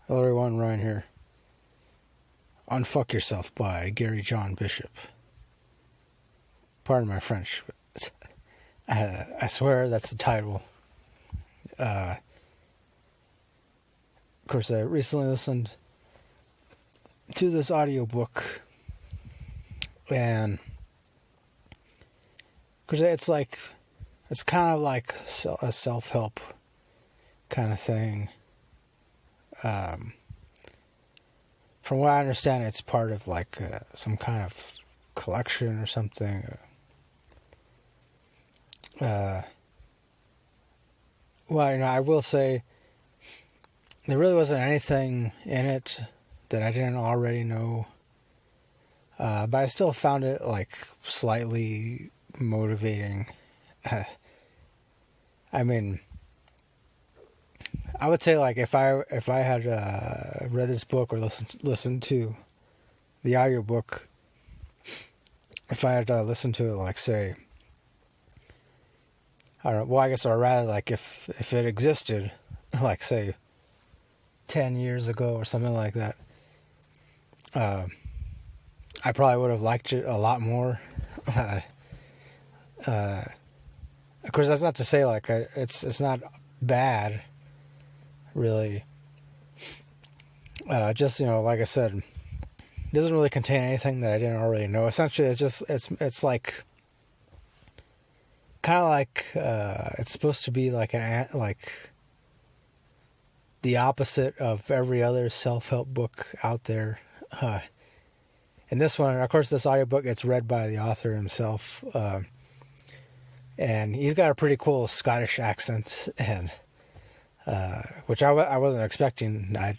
Hello everyone, Ryan here. Unfuck Yourself by Gary John Bishop. Pardon my French, but I swear that's the title. Of course, I recently listened to this audiobook, and of course it's kind of like a self-help kind of thing. From what I understand, it's part of like some kind of collection or something. Well, I will say there really wasn't anything in it that I didn't already know. But I still found it like slightly motivating. I mean, I would say like if I had read this book or listened to the audiobook, if I had listened to it like say, I don't know, well I guess or rather like if it existed like say 10 years ago or something like that, I probably would have liked it a lot more. Of course, that's not to say like it's not bad. Really, just like I said, it doesn't really contain anything that I didn't already know. Essentially, it's like kind of like it's supposed to be like the opposite of every other self-help book out there. And this one, of course, this audiobook gets read by the author himself, and he's got a pretty cool Scottish accent and. Which I wasn't expecting. I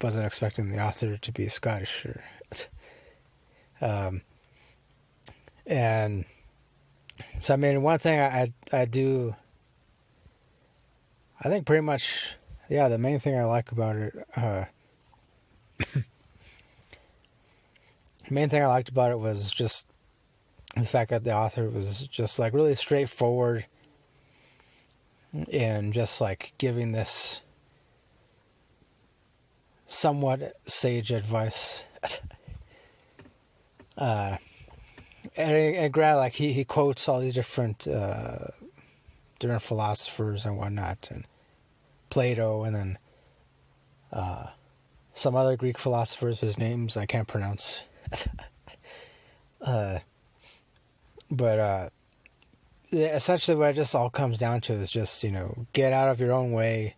wasn't expecting the author to be Scottish. And so, I mean, one thing I do, I think pretty much, yeah, the main thing I like about it, the main thing I liked about it was just the fact that the author was just like really straightforward and just like giving this somewhat sage advice. And granted, like he quotes all these different philosophers and whatnot, and Plato, and then some other Greek philosophers whose names I can't pronounce. But essentially what it just all comes down to is just, get out of your own way.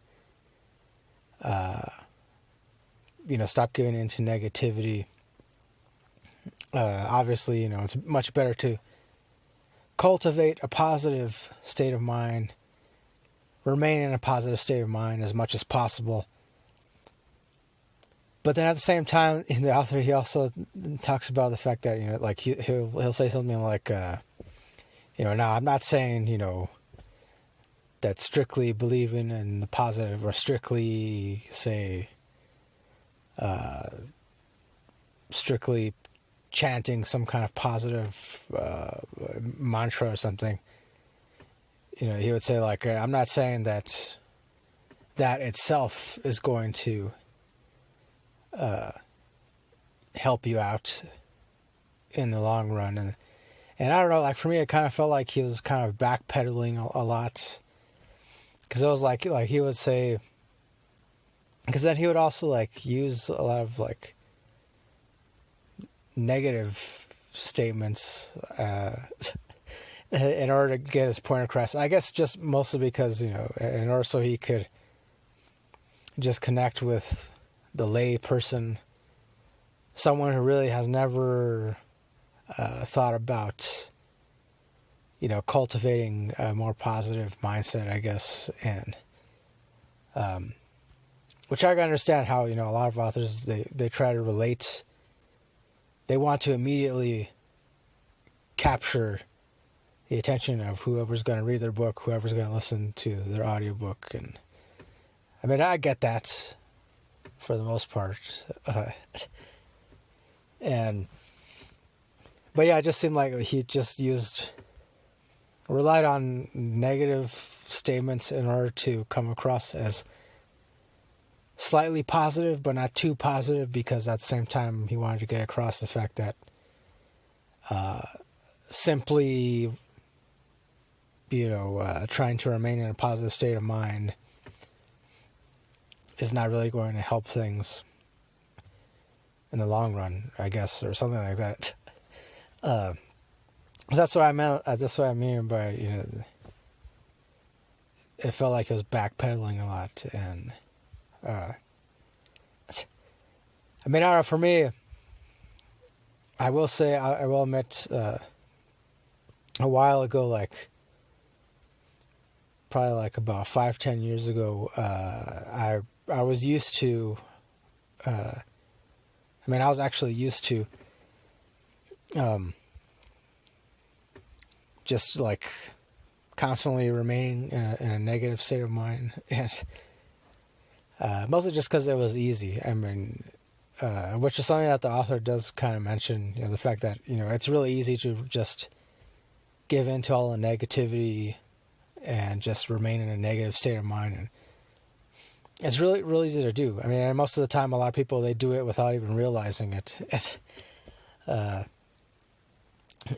Stop giving into negativity. Obviously, it's much better to cultivate a positive state of mind, remain in a positive state of mind as much as possible. But then at the same time, the author, he also talks about the fact that, like he'll say something like, now I'm not saying, that strictly believing in the positive or strictly, say, strictly chanting some kind of positive mantra or something. He would say like, I'm not saying that itself is going to help you out in the long run. And I don't know, like for me, it kind of felt like he was kind of backpedaling a lot, because it was like he would say, because then he would also like use a lot of like negative statements in order to get his point across. I guess just mostly because in order so he could just connect with the lay person, someone who really has never thought about, cultivating a more positive mindset, I guess, and which I can understand how, a lot of authors, they try to relate, they want to immediately capture the attention of whoever's going to read their book, whoever's going to listen to their audiobook, and I mean, I get that for the most part, but yeah, it just seemed like he just relied on negative statements in order to come across as slightly positive, but not too positive, because at the same time he wanted to get across the fact that simply, trying to remain in a positive state of mind is not really going to help things in the long run, I guess, or something like that. That's what I meant. That's what I mean by, it felt like it was backpedaling a lot. And I don't know, for me, I will say, I will admit, a while ago, probably about 5-10 years ago, I was used to, I was actually used to, just constantly remaining in a negative state of mind, and mostly just because it was easy. Which is something that the author does kind of mention, the fact that it's really easy to just give in to all the negativity and just remain in a negative state of mind, and it's really, really easy to do. And most of the time, a lot of people, they do it without even realizing it.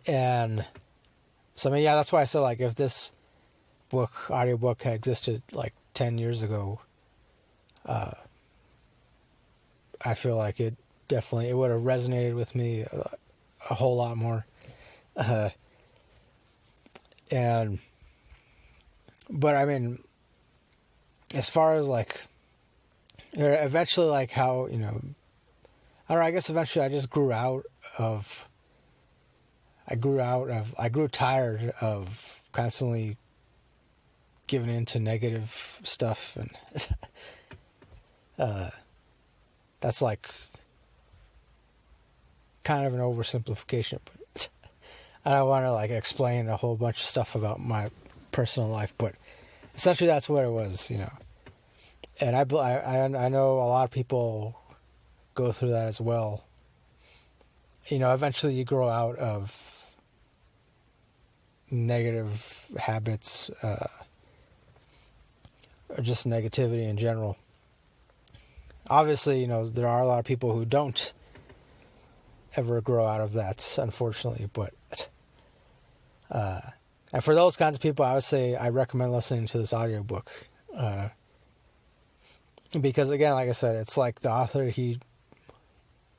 And so, that's why I said, if this audiobook had existed 10 years ago, I feel like it would have resonated with me a whole lot more. But as far as eventually, how, I don't know, I guess eventually I just grew tired of constantly giving into negative stuff, and that's kind of an oversimplification, but I don't want to explain a whole bunch of stuff about my personal life, but essentially that's what it was, and I know a lot of people go through that as well. Eventually you grow out of negative habits, or just negativity in general. Obviously, there are a lot of people who don't ever grow out of that, unfortunately, but and for those kinds of people, I would say I recommend listening to this audiobook, because again, like I said, it's the author,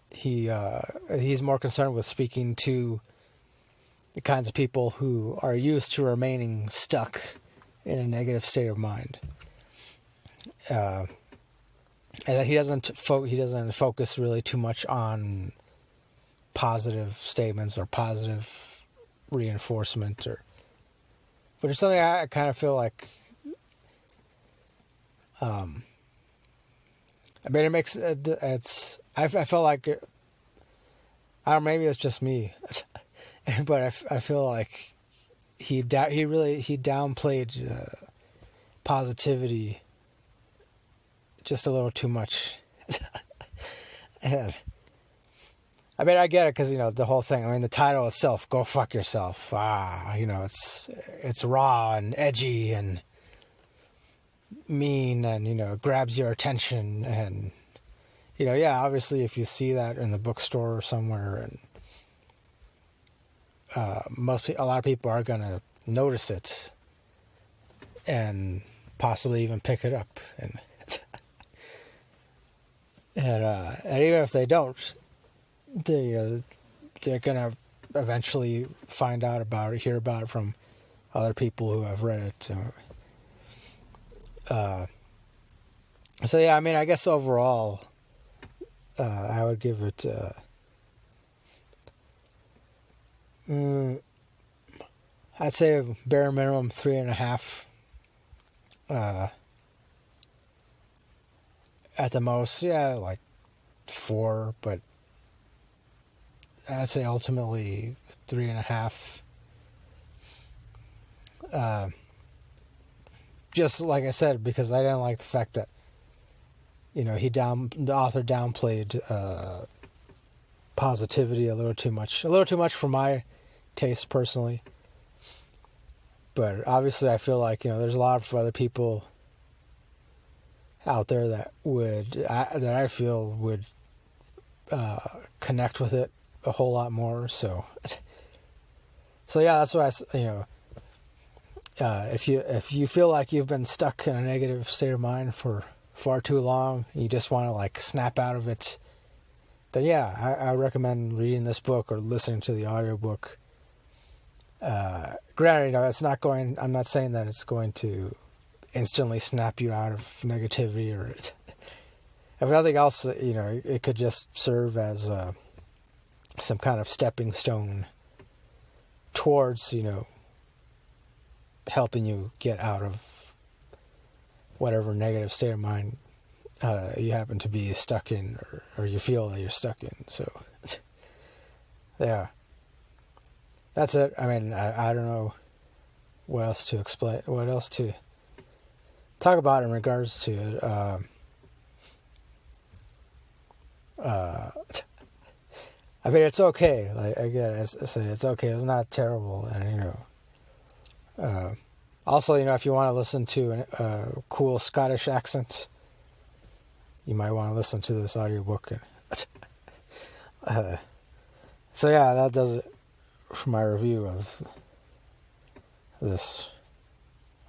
he's more concerned with speaking to the kinds of people who are used to remaining stuck in a negative state of mind, and that he doesn't focus really too much on positive statements or positive reinforcement, but it's something I kind of feel like, it makes I felt like, I don't know, maybe it's just me, but I feel like he downplayed positivity just a little too much. And I get it, because the whole thing, the title itself, "Go Fuck Yourself," it's raw and edgy and mean, and it grabs your attention, and obviously if you see that in the bookstore or somewhere, and a lot of people are gonna notice it and possibly even pick it up, and and even if they don't, they're gonna eventually hear about it from other people who have read it. So yeah, I guess overall, I would give it, I'd say bare minimum 3.5. At the most, 4, but I'd say ultimately 3.5. Just like I said, because I didn't like the fact that, the author downplayed positivity a little too much for my taste personally. But obviously I feel like, there's a lot of other people out there that I feel would connect with it a whole lot more. So yeah, that's what if you feel like you've been stuck in a negative state of mind for far too long, you just want to like snap out of it, then yeah, I recommend reading this book or listening to the audiobook. Granted, I'm not saying that it's going to instantly snap you out of negativity, or if nothing else, it could just serve as some kind of stepping stone towards, helping you get out of whatever negative state of mind you happen to be stuck in, or you feel that you're stuck in. So, yeah. That's it. I mean, I don't know what else to explain, what else to talk about in regards to it. I mean, it's okay. Like, again, as I say, it's okay. It's not terrible. And, also, if you want to listen to a cool Scottish accent, you might want to listen to this audiobook. So yeah, that does it for my review of this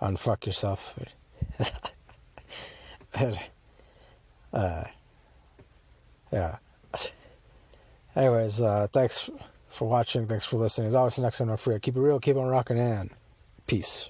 Unfuck Yourself. Yeah. Anyways, thanks for watching. Thanks for listening. As always, next time, don't forget, keep it real, keep on rocking, and peace.